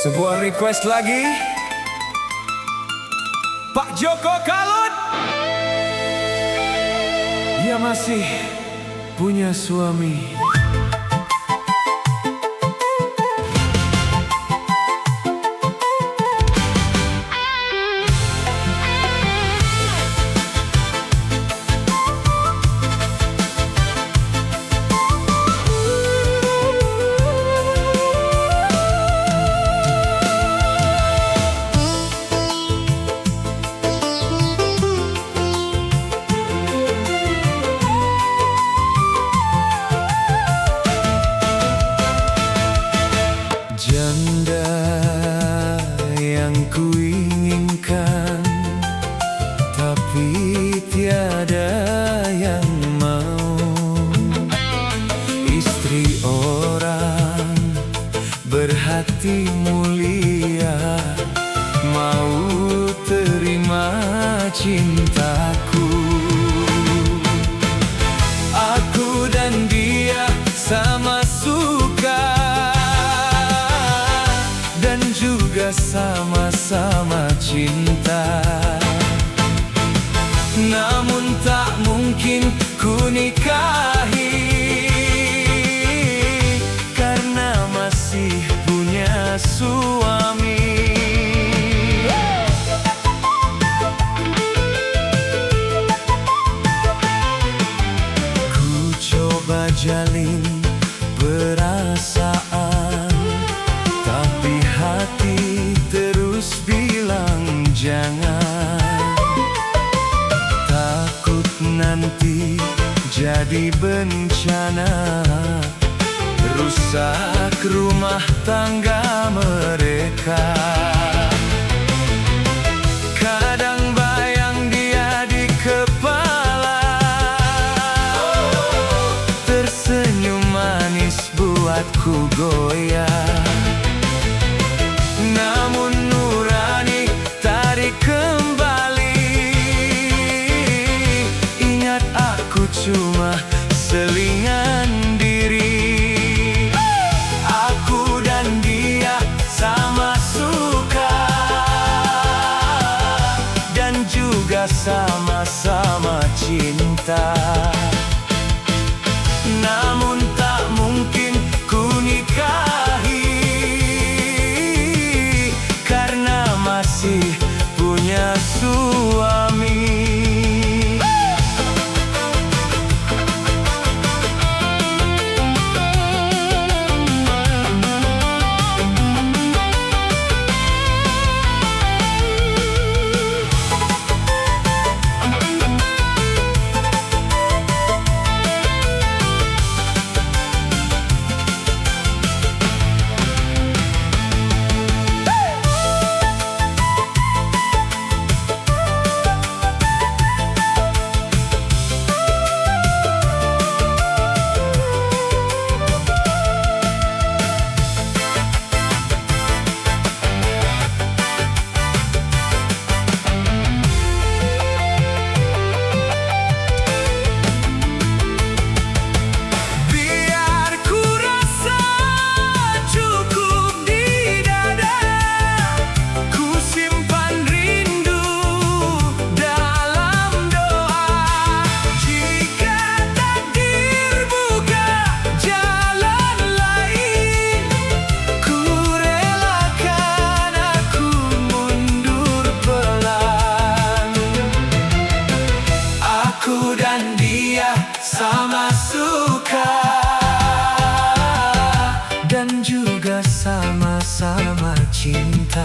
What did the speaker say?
Sebuah request lagi, Pak Joko Kalut. Dia masih punya suami. Janda yang kuinginkan, tapi tiada yang mau. Istri orang berhati mulia, mau terima cintaku. Aku dan dia sama suka dan juga sama-sama cinta. Namun tak mungkin ku nikahi, karena masih punya suami. Ku coba jalin perasaan, tapi hati terus bilang jangan. Takut nanti jadi bencana, rusak rumah tangga mereka. Kadang bayang dia di kepala, tersenyum manis buatku goyah. Namun nurani tarik kembali, ingat aku cuma selingan diri. Aku dan dia sama suka dan juga sama-sama cinta. Namun tak mungkin ku nikahi, karena masih punya suami. Aku dan dia sama suka dan juga sama-sama cinta.